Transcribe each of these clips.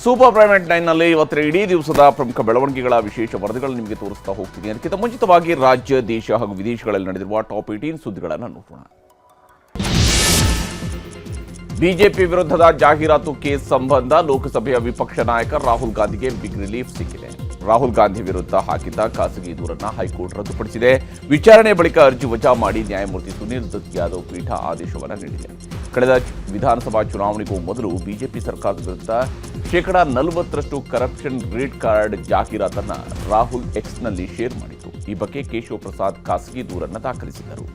Super prime ನೈನ್ನಲ್ಲಿ ಇವತ್ತಿನ ಇಡೀ ದಿವಸದ ಪ್ರಮುಖ ಬೆಳವಣಿಗೆಗಳ ವಿಶೇಷ ವರದಿಗಳನ್ನು ನಿಮಗೆ ತೋರಿಸ್ತಾ ಹೋಗ್ತೀನಿ. ಅದಕ್ಕಿಂತ ಮುಂಚಿತವಾಗಿ ರಾಜ್ಯ, ದೇಶ ಹಾಗೂ ವಿದೇಶಗಳಲ್ಲಿ ನಡೆದಿರುವ ಟಾಪ್ 18 ಸುದ್ದಿಗಳನ್ನು ನೋಡೋಣ. ಬಿಜೆಪಿ ವಿರುದ್ಧದ ಜಾಹೀರಾತು ಕೇಸ್ ಸಂಬಂಧ ಲೋಕಸಭೆಯ ವಿಪಕ್ಷ ನಾಯಕ ರಾಹುಲ್ ಗಾಂಧಿಗೆ ಬಿಗ್ ರಿಲೀಫ್ ಸಿಕ್ಕಿದೆ. ರಾಹುಲ್ ಗಾಂಧಿ ವಿರುದ್ಧ ಹಾಕಿದ್ದ ಖಾಸಗಿ ದೂರನ್ನು ಹೈಕೋರ್ಟ್ ರದ್ದುಪಡಿಸಿದೆ. ವಿಚಾರಣೆ ಬಳಿಕ ಅರ್ಜಿ ವಜಾ ಮಾಡಿ ನ್ಯಾಯಮೂರ್ತಿ ಸುನೀಲ್ ದತ್ ಯಾದವ್ ಪೀಠ ಆದೇಶವನ್ನು ನೀಡಿದೆ. ಕಳೆದ ವಿಧಾನಸಭಾ ಚುನಾವಣೆಗೂ ಮೊದಲು ಬಿಜೆಪಿ ಸರ್ಕಾರದ ವಿರುದ್ಧ 40% ಕರಪ್ಷನ್ ರೇಟ್ ಕಾರ್ಡ್ ಜಾಹೀರಾತನ್ನು ರಾಹುಲ್ ಎಕ್ಸ್ನಲ್ಲಿ ಶೇರ್ ಮಾಡಿತು. ಈ ಬಗ್ಗೆ ಕೇಶವ್ ಪ್ರಸಾದ್ ಖಾಸಗಿ ದೂರನ್ನು ದಾಖಲಿಸಿದರು.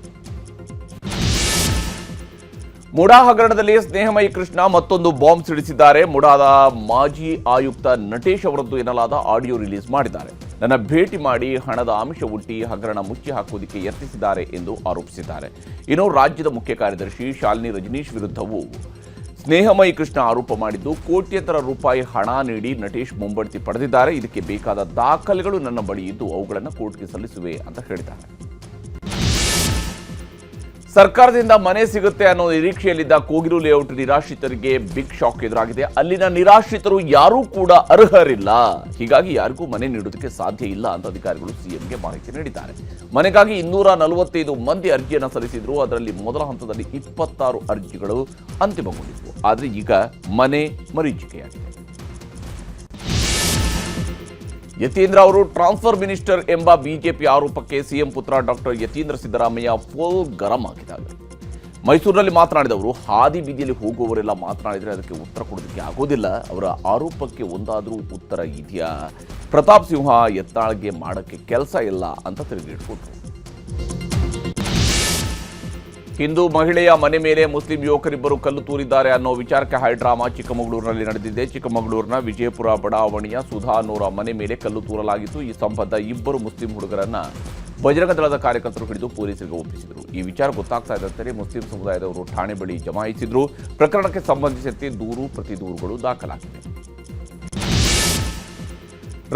ಮುಡಾ ಹಗರಣದಲ್ಲಿ ಸ್ನೇಹಮಯಿ ಕೃಷ್ಣ ಮತ್ತೊಂದು ಬಾಂಬ್ ಸಿಡಿಸಿದ್ದಾರೆ. ಮುಡಾದ ಮಾಜಿ ಆಯುಕ್ತ ನಟೇಶ್ ಅವರದ್ದು ಎನ್ನಲಾದ ಆಡಿಯೋ ರಿಲೀಸ್ ಮಾಡಿದ್ದಾರೆ. ನನ್ನ ಭೇಟಿ ಮಾಡಿ ಹಣದ ಆಮಿಷ ಒಡ್ಡಿ ಹಗರಣ ಮುಚ್ಚಿ ಹಾಕುವುದಕ್ಕೆ ಯತ್ನಿಸಿದ್ದಾರೆ ಎಂದು ಆರೋಪಿಸಿದ್ದಾರೆ. ಇನ್ನು ರಾಜ್ಯದ ಮುಖ್ಯ ಕಾರ್ಯದರ್ಶಿ ಶಾಲಿನಿ ರಜನೀಶ್ ವಿರುದ್ಧವೂ ಸ್ನೇಹಮಯಿ ಕೃಷ್ಣ ಆರೋಪ ಮಾಡಿದ್ದು, ಕೋಟ್ಯಂತರ ರೂಪಾಯಿ ಹಣ ನೀಡಿ ನಟೇಶ್ ಮುಂಬಡ್ತಿ ಪಡೆದಿದ್ದಾರೆ. ಇದಕ್ಕೆ ಬೇಕಾದ ದಾಖಲೆಗಳು ನನ್ನ ಬಳಿ ಇದ್ದು ಅವುಗಳನ್ನು ಕೋರ್ಟ್ಗೆ ಸಲ್ಲಿಸುವೆ ಅಂತ ಹೇಳಿದ್ದಾರೆ. ಸರ್ಕಾರದಿಂದ ಮನೆ ಸಿಗುತ್ತೆ ಅನ್ನೋ ನಿರೀಕ್ಷೆಯಲ್ಲಿದ್ದ ಕೋಗಿರು ಲೇಔಟ್ ನಿರಾಶ್ರಿತರಿಗೆ ಬಿಗ್ ಶಾಕ್ ಎದುರಾಗಿದೆ. ಅಲ್ಲಿನ ನಿರಾಶ್ರಿತರು ಯಾರೂ ಕೂಡ ಅರ್ಹರಿಲ್ಲ, ಹೀಗಾಗಿ ಯಾರಿಗೂ ಮನೆ ನೀಡುವುದಕ್ಕೆ ಸಾಧ್ಯ ಇಲ್ಲ ಅಂತ ಅಧಿಕಾರಿಗಳು ಸಿಎಂಗೆ ಮಾಹಿತಿ ನೀಡಿದ್ದಾರೆ. ಮನೆಗಾಗಿ 245 ಮಂದಿ ಅರ್ಜಿಯನ್ನು ಸಲ್ಲಿಸಿದ್ರು. ಅದರಲ್ಲಿ ಮೊದಲ ಹಂತದಲ್ಲಿ 26 ಅರ್ಜಿಗಳು ಅಂತಿಮಗೊಂಡಿದ್ವು. ಆದರೆ ಈಗ ಮನೆ ಮರೀಚಿಕೆಯಾಗಿದೆ. ಯತೀಂದ್ರ ಅವರು ಟ್ರಾನ್ಸ್ಫರ್ ಮಿನಿಸ್ಟರ್ ಎಂಬ ಬಿಜೆಪಿ ಆರೋಪಕ್ಕೆ ಸಿಎಂ ಪುತ್ರ ಡಾಕ್ಟರ್ ಯತೀಂದ್ರ ಸಿದ್ದರಾಮಯ್ಯ ಫುಲ್ ಗರಂ ಆಗಿದ್ದಾರೆ. ಮೈಸೂರಿನಲ್ಲಿ ಮಾತನಾಡಿದವರು, ಹಾದಿ ಬೀದಿಯಲ್ಲಿ ಹೋಗುವವರೆಲ್ಲ ಮಾತನಾಡಿದರೆ ಅದಕ್ಕೆ ಉತ್ತರ ಕೊಡೋದಕ್ಕೆ ಆಗೋದಿಲ್ಲ. ಅವರ ಆರೋಪಕ್ಕೆ ಒಂದಾದರೂ ಉತ್ತರ ಇದೆಯಾ? ಪ್ರತಾಪ್ ಸಿಂಹ ಯತ್ನಾಳ್ಗೆ ಮಾಡೋಕ್ಕೆ ಕೆಲಸ ಇಲ್ಲ ಅಂತ ತಿರುಗಿಟ್ಕೊಟ್ರು. ಹಿಂದೂ ಮಹಿಳೆಯ ಮನೆ ಮೇಲೆ ಮುಸ್ಲಿಂ ಯುವಕರಿಬ್ಬರು ಕಲ್ಲು ತೂರಿದ್ದಾರೆ ಅನ್ನೋ ವಿಚಾರಕ್ಕೆ ಹೈಡ್ರಾಮಾ ಚಿಕ್ಕಮಗಳೂರಿನಲ್ಲಿ ನಡೆದಿದೆ. ಚಿಕ್ಕಮಗಳೂರಿನ ವಿಜಯಪುರ ಬಡಾವಣೆಯ ಸುಧಾ ಅನ್ನೋರ ಮನೆ ಮೇಲೆ ಕಲ್ಲು ತೂರಲಾಗಿತ್ತು. ಈ ಸಂಬಂಧ 2 ಮುಸ್ಲಿಂ ಹುಡುಗರನ್ನ ಬಜರಂಗ ದಳದ ಕಾರ್ಯಕರ್ತರು ಹಿಡಿದು ಪೊಲೀಸರಿಗೆ ಒಪ್ಪಿಸಿದರು. ಈ ವಿಚಾರ ಗೊತ್ತಾಗ್ತಾ ಇದ್ದಂತೆ ಮುಸ್ಲಿಂ ಸಮುದಾಯದವರು ಠಾಣೆ ಬಳಿ ಜಮಾಯಿಸಿದ್ರು. ಪ್ರಕರಣಕ್ಕೆ ಸಂಬಂಧಿಸಿದಂತೆ ದೂರು ಪ್ರತಿ ದೂರುಗಳು ದಾಖಲಾಗಿವೆ.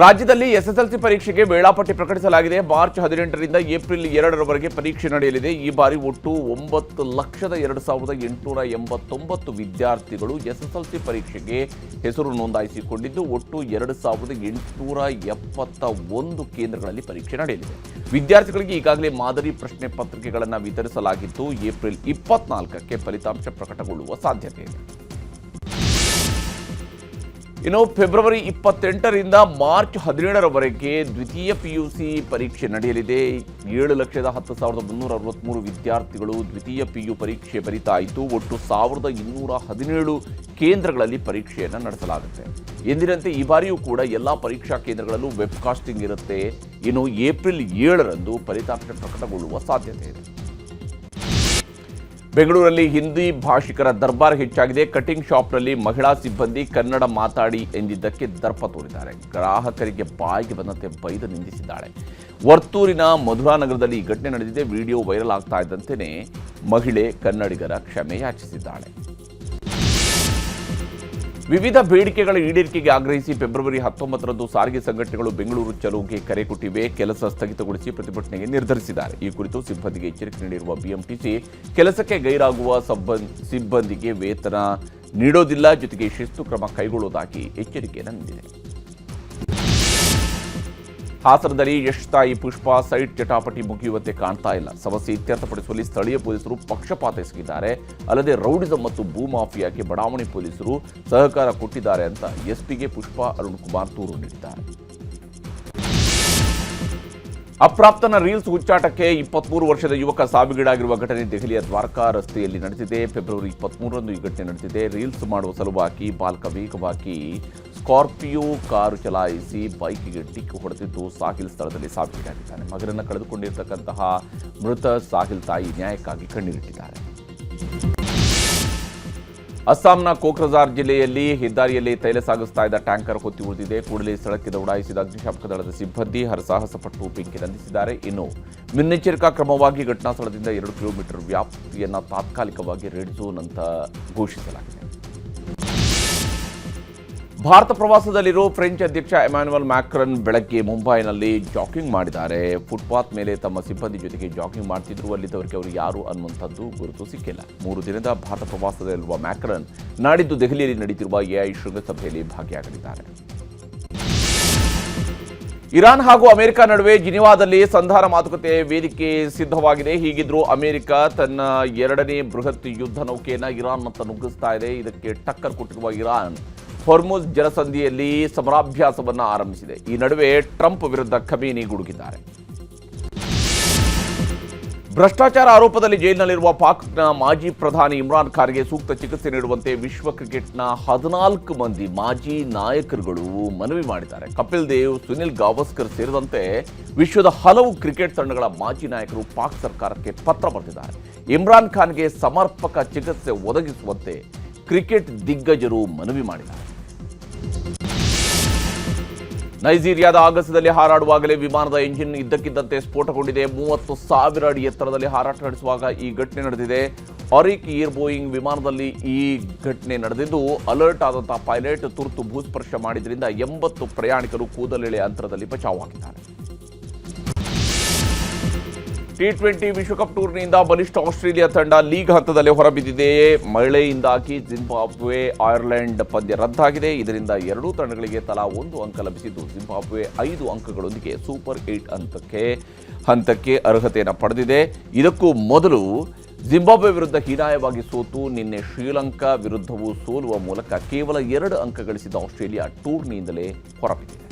ರಾಜ್ಯದಲ್ಲಿ ಎಸ್ಎಸ್ಎಲ್ಸಿ ಪರೀಕ್ಷೆಗೆ ವೇಳಾಪಟ್ಟಿ ಪ್ರಕಟಿಸಲಾಗಿದೆ. ಮಾರ್ಚ್ 18ರಿಂದ ಏಪ್ರಿಲ್ 2ರವರೆಗೆ ಪರೀಕ್ಷೆ ನಡೆಯಲಿದೆ. ಈ ಬಾರಿ ಒಟ್ಟು 9,02,889 ವಿದ್ಯಾರ್ಥಿಗಳು ಎಸ್ಎಸ್ಎಲ್ಸಿ ಪರೀಕ್ಷೆಗೆ ಹೆಸರು ನೋಂದಾಯಿಸಿಕೊಂಡಿದ್ದು, ಒಟ್ಟು 2,871 ಕೇಂದ್ರಗಳಲ್ಲಿ ಪರೀಕ್ಷೆ ನಡೆಯಲಿದೆ. ವಿದ್ಯಾರ್ಥಿಗಳಿಗೆ ಈಗಾಗಲೇ ಮಾದರಿ ಪ್ರಶ್ನೆ ಪತ್ರಿಕೆಗಳನ್ನು ವಿತರಿಸಲಾಗಿದ್ದು, ಏಪ್ರಿಲ್ 24ಕ್ಕೆ ಫಲಿತಾಂಶ ಪ್ರಕಟಗೊಳ್ಳುವ ಸಾಧ್ಯತೆ ಇದೆ. ಇನ್ನು ಫೆಬ್ರವರಿ 28ರಿಂದ ಮಾರ್ಚ್ 17ರವರೆಗೆ ದ್ವಿತೀಯ ಪಿಯುಸಿ ಪರೀಕ್ಷೆ ನಡೆಯಲಿದೆ. 7,10,363 ವಿದ್ಯಾರ್ಥಿಗಳು ದ್ವಿತೀಯ ಪಿಯು ಪರೀಕ್ಷೆ ಬರೀತಾಯಿತು. ಒಟ್ಟು 1,217 ಕೇಂದ್ರಗಳಲ್ಲಿ ಪರೀಕ್ಷೆಯನ್ನು ನಡೆಸಲಾಗುತ್ತೆ. ಎಂದಿನಂತೆ ಈ ಬಾರಿಯೂ ಕೂಡ ಎಲ್ಲ ಪರೀಕ್ಷಾ ಕೇಂದ್ರಗಳಲ್ಲೂ ವೆಬ್ಕಾಸ್ಟಿಂಗ್ ಇರುತ್ತೆ. ಇನ್ನು ಏಪ್ರಿಲ್ 7ರಂದು ಫಲಿತಾಂಶ ಪ್ರಕಟಗೊಳ್ಳುವ ಸಾಧ್ಯತೆ ಇದೆ. ಬೆಂಗಳೂರಲ್ಲಿ ಹಿಂದಿ ಭಾಷಿಕರ ದರ್ಬಾರ್ ಹೆಚ್ಚಾಗಿದೆ. ಕಟಿಂಗ್ ಶಾಪ್ನಲ್ಲಿ ಮಹಿಳಾ ಸಿಬ್ಬಂದಿ ಕನ್ನಡ ಮಾತಾಡಿ ಎಂದಿದ್ದಕ್ಕೆ ದರ್ಪ ತೋರಿದ್ದಾರೆ. ಗ್ರಾಹಕರಿಗೆ ಬಾಯಿಗೆ ಬಂದಂತೆ ಬೈದು ನಿಂದಿಸಿದ್ದಾಳೆ. ವರ್ತೂರಿನ ಮಧುರಾನಗರದಲ್ಲಿ ಈ ಘಟನೆ ನಡೆದಿದೆ. ವಿಡಿಯೋ ವೈರಲ್ ಆಗ್ತಾ ಇದ್ದಂತೆಯೇ ಮಹಿಳೆ ಕನ್ನಡಿಗರ ಕ್ಷಮೆ ಯಾಚಿಸಿದ್ದಾಳೆ. ವಿವಿಧ ಬೇಡಿಕೆಗಳ ಈಡೇರಿಕೆಗೆ ಆಗ್ರಹಿಸಿ ಫೆಬ್ರವರಿ 19ರಂದು ಸಾರಿಗೆ ಸಂಘಟನೆಗಳು ಬೆಂಗಳೂರು ಚಲೋಗೆ ಕರೆ ಕೊಟ್ಟಿವೆ. ಕೆಲಸ ಸ್ಥಗಿತಗೊಳಿಸಿ ಪ್ರತಿಭಟನೆಗೆ ನಿರ್ಧರಿಸಿದ್ದಾರೆ. ಈ ಕುರಿತು ಸಿಬ್ಬಂದಿಗೆ ಎಚ್ಚರಿಕೆ ನೀಡಿರುವ ಬಿಎಂಟಿಸಿ ಕೆಲಸಕ್ಕೆ ಗೈರಾಗುವ ಸಿಬ್ಬಂದಿಗೆ ವೇತನ ನೀಡೋದಿಲ್ಲ, ಜೊತೆಗೆ ಶಿಸ್ತು ಕ್ರಮ ಕೈಗೊಳ್ಳುವುದಾಗಿ ಎಚ್ಚರಿಕೆಯನ್ನು ನೀಡಿದೆ. ಹಾಸನದಲ್ಲಿ ಯಶ್ ತಾಯಿ ಪುಷ್ಪಾ ಸೈಟ್ ಜಟಾಪಟಿ ಮುಗಿಯುವಂತೆ ಕಾಣ್ತಾ ಇಲ್ಲ. ಸಮಸ್ಯೆ ಇತ್ಯರ್ಥಪಡಿಸುವಲ್ಲಿ ಸ್ಥಳೀಯ ಪೊಲೀಸರು ಪಕ್ಷಪಾತ ಎಸಗಿದ್ದಾರೆ. ಅಲ್ಲದೆ ರೌಡಿಸಂ ಮತ್ತು ಭೂಮಾಫಿಯಾಗೆ ಬಡಾವಣೆ ಪೊಲೀಸರು ಸಹಕಾರ ಕೊಟ್ಟಿದ್ದಾರೆ ಅಂತ ಎಸ್ಪಿಗೆ ಪುಷ್ಪಾ ಅರುಣ್ ಕುಮಾರ್ ದೂರು ನೀಡಿದ್ದಾರೆ. ಅಪ್ರಾಪ್ತನ ರೀಲ್ಸ್ ಹುಚ್ಚಾಟಕ್ಕೆ 23 ವರ್ಷದ ಯುವಕ ಸಾವಿಗೀಡಾಗಿರುವ ಘಟನೆ ದೆಹಲಿಯ ದ್ವಾರಕಾ ರಸ್ತೆಯಲ್ಲಿ ನಡೆದಿದೆ. ಫೆಬ್ರವರಿ 23ರಂದು ಈ ಘಟನೆ ನಡೆದಿದೆ. ರೀಲ್ಸ್ ಮಾಡುವ ಸಲುವಾಗಿ ಬಾಲಕ ವೇಗವಾಗಿ ಸ್ಕಾರ್ಪಿಯೋ ಕಾರು ಚಲಾಯಿಸಿ ಬೈಕಿಗೆ ಡಿಕ್ಕಿ ಹೊಡೆದಿದ್ದು ಸಾಹಿಲ್ ಸ್ಥಳದಲ್ಲಿ ಸಾವಿಗೀಡಾಗಿದ್ದಾನೆ. ಮಗನನ್ನು ಕಳೆದುಕೊಂಡಿರತಕ್ಕಂತಹ ಮೃತ ಸಾಹಿಲ್ ತಾಯಿ ನ್ಯಾಯಕ್ಕಾಗಿ ಕಣ್ಣೀರಿಟ್ಟಿದ್ದಾರೆ. ಅಸ್ಸಾಂನ ಕೋಕ್ರಜಾರ್ ಜಿಲ್ಲೆಯಲ್ಲಿ ಹೆದ್ದಾರಿಯಲ್ಲಿ ತೈಲ ಸಾಗಿಸ್ತಾ ಇದ್ದ ಟ್ಯಾಂಕರ್ ಹೊತ್ತಿ ಉಳಿದಿದೆ. ಕೂಡಲೇ ಸ್ಥಳಕ್ಕೆ ದೌಡಾಯಿಸಿದ ಅಗ್ನಿಶಾಮಕ ದಳದ ಸಿಬ್ಬಂದಿ ಹರಸಾಹಸ ಪಟ್ಟು ಬೆಂಕಿ ನಂದಿಸಿದ್ದಾರೆ. ಇನ್ನು ಮುನ್ನೆಚ್ಚರಿಕಾ ಕ್ರಮವಾಗಿ ಘಟನಾ ಸ್ಥಳದಿಂದ 2 ಕಿಲೋಮೀಟರ್ ವ್ಯಾಪ್ತಿಯನ್ನು ತಾತ್ಕಾಲಿಕವಾಗಿ ರೆಡ್ ಝೋನ್ ಅಂತ ಘೋಷಿಸಲಾಗಿದೆ. ಭಾರತ ಪ್ರವಾಸದಲ್ಲಿರೋ ಫ್ರೆಂಚ್ ಅಧ್ಯಕ್ಷ ಎಮ್ಯಾನ್ಯುಯಲ್ ಮ್ಯಾಕ್ರನ್ ಬೆಳಗ್ಗೆ ಮುಂಬೈನಲ್ಲಿ ಜಾಗಿಂಗ್ ಮಾಡಿದ್ದಾರೆ. ಫುಟ್ಪಾತ್ ಮೇಲೆ ತಮ್ಮ ಸಿಬ್ಬಂದಿ ಜೊತೆಗೆ ಜಾಗಿಂಗ್ ಮಾಡ್ತಿದ್ರು. ಅಲ್ಲಿದ್ದವರಿಗೆ ಅವರು ಯಾರು ಅನ್ನುವಂಥದ್ದು ಗುರುತು ಸಿಕ್ಕಿಲ್ಲ. 3 ದಿನದ ಭಾರತ ಪ್ರವಾಸದಲ್ಲಿರುವ ಮ್ಯಾಕ್ರನ್ ನಾಡಿದ್ದು ದೆಹಲಿಯಲ್ಲಿ ನಡೆಯುತ್ತಿರುವ ಎಐ ಶೃಂಗಸಭೆಯಲ್ಲಿ ಭಾಗಿಯಾಗಲಿದ್ದಾರೆ. ಇರಾನ್ ಹಾಗೂ ಅಮೆರಿಕ ನಡುವೆ ಜಿನಿವಾದಲ್ಲಿ ಸಂಧಾನ ಮಾತುಕತೆ ವೇದಿಕೆ ಸಿದ್ಧವಾಗಿದೆ. ಹೀಗಿದ್ರೂ ಅಮೆರಿಕ ತನ್ನ 2ನೇ ಬೃಹತ್ ಯುದ್ಧ ನೌಕೆಯನ್ನು ಇರಾನ್ನತ್ತ ನುಗ್ಗಿಸ್ತಾ ಇದೆ. ಇದಕ್ಕೆ ಟಕ್ಕರ್ ಕೊಟ್ಟಿರುವ ಇರಾನ್ ಹೊರ್ಮುಜ್ ಜಲಸಂಧಿಯಲ್ಲಿ ಸಮರಾಭ್ಯಾಸವನ್ನು ಆರಂಭಿಸಿದೆ. ಈ ನಡುವೆ ಟ್ರಂಪ್ ವಿರುದ್ಧ ಖಮೇನಿ ಗುಡುಗಿದ್ದಾರೆ. ಭ್ರಷ್ಟಾಚಾರ ಆರೋಪದಲ್ಲಿ ಜೈಲಿನಲ್ಲಿರುವ ಪಾಕ್ನ ಮಾಜಿ ಪ್ರಧಾನಿ ಇಮ್ರಾನ್ ಖಾನ್ಗೆ ಸೂಕ್ತ ಚಿಕಿತ್ಸೆ ನೀಡುವಂತೆ ವಿಶ್ವ ಕ್ರಿಕೆಟ್ನ 14 ಮಂದಿ ಮಾಜಿ ನಾಯಕರುಗಳು ಮನವಿ ಮಾಡಿದ್ದಾರೆ. ಕಪಿಲ್ ದೇವ್, ಸುನಿಲ್ ಗಾವಸ್ಕರ್ ಸೇರಿದಂತೆ ವಿಶ್ವದ ಹಲವು ಕ್ರಿಕೆಟ್ ತಂಡಗಳ ಮಾಜಿ ನಾಯಕರು ಪಾಕ್ ಸರ್ಕಾರಕ್ಕೆ ಪತ್ರ ಬರೆದಿದ್ದಾರೆ. ಇಮ್ರಾನ್ ಖಾನ್ಗೆ ಸಮರ್ಪಕ ಚಿಕಿತ್ಸೆ ಒದಗಿಸುವಂತೆ ಕ್ರಿಕೆಟ್ ದಿಗ್ಗಜರು ಮನವಿ ಮಾಡಿದ್ದಾರೆ. ನೈಜೀರಿಯಾದ ಆಗಸದಲ್ಲಿ ಹಾರಾಡುವಾಗಲೇ ವಿಮಾನದ ಎಂಜಿನ್ ಇದ್ದಕ್ಕಿದ್ದಂತೆ ಸ್ಫೋಟಗೊಂಡಿದೆ. 30,000 ಅಡಿ ಎತ್ತರದಲ್ಲಿ ಹಾರಾಟ ನಡೆಸುವಾಗ ಈ ಘಟನೆ ನಡೆದಿದೆ. ಆರಿಕ್ ಏರ್ ಬೋಯಿಂಗ್ ವಿಮಾನದಲ್ಲಿ ಈ ಘಟನೆ ನಡೆದಿದ್ದು, ಅಲರ್ಟ್ ಆದಂತಹ ಪೈಲಟ್ ತುರ್ತು ಭೂಸ್ಪರ್ಶ ಮಾಡಿದ್ರಿಂದ 80 ಪ್ರಯಾಣಿಕರು ಕೂದಲೆಳೆ ಅಂತರದಲ್ಲಿ ಬಚಾವಾಗಿದ್ದಾರೆ. T20 ವಿಶ್ವಕಪ್ ಟೂರ್ನಿಯಿಂದ ಬಲಿಷ್ಠ ಆಸ್ಟ್ರೇಲಿಯಾ ತಂಡ ಲೀಗ್ ಹಂತದಲ್ಲಿ ಹೊರಬಿದ್ದಿದೆ. ಮಳೆಯಿಂದಾಗಿ ಜಿಂಬಾಬ್ವೆ ಐರ್ಲೆಂಡ್ ಪಂದ್ಯ ರದ್ದಾಗಿದೆ. ಇದರಿಂದ ಎರಡೂ ತಂಡಗಳಿಗೆ ತಲಾ 1 ಅಂಕ ಲಭಿಸಿದ್ದು, ಜಿಂಬಾಬ್ವೆ 5 ಅಂಕಗಳೊಂದಿಗೆ ಸೂಪರ್ 8 ಹಂತಕ್ಕೆ ಅರ್ಹತೆಯನ್ನು ಪಡೆದಿದೆ. ಇದಕ್ಕೂ ಮೊದಲು ಜಿಂಬಾಬ್ವೆ ವಿರುದ್ಧ ಹೀನಾಯವಾಗಿ ಸೋತು ನಿನ್ನೆ ಶ್ರೀಲಂಕಾ ವಿರುದ್ಧವೂ ಸೋಲುವ ಮೂಲಕ ಕೇವಲ 2 ಅಂಕ ಗಳಿಸಿದ ಆಸ್ಟ್ರೇಲಿಯಾ ಟೂರ್ನಿಯಿಂದಲೇ ಹೊರಬಿದ್ದಿದೆ.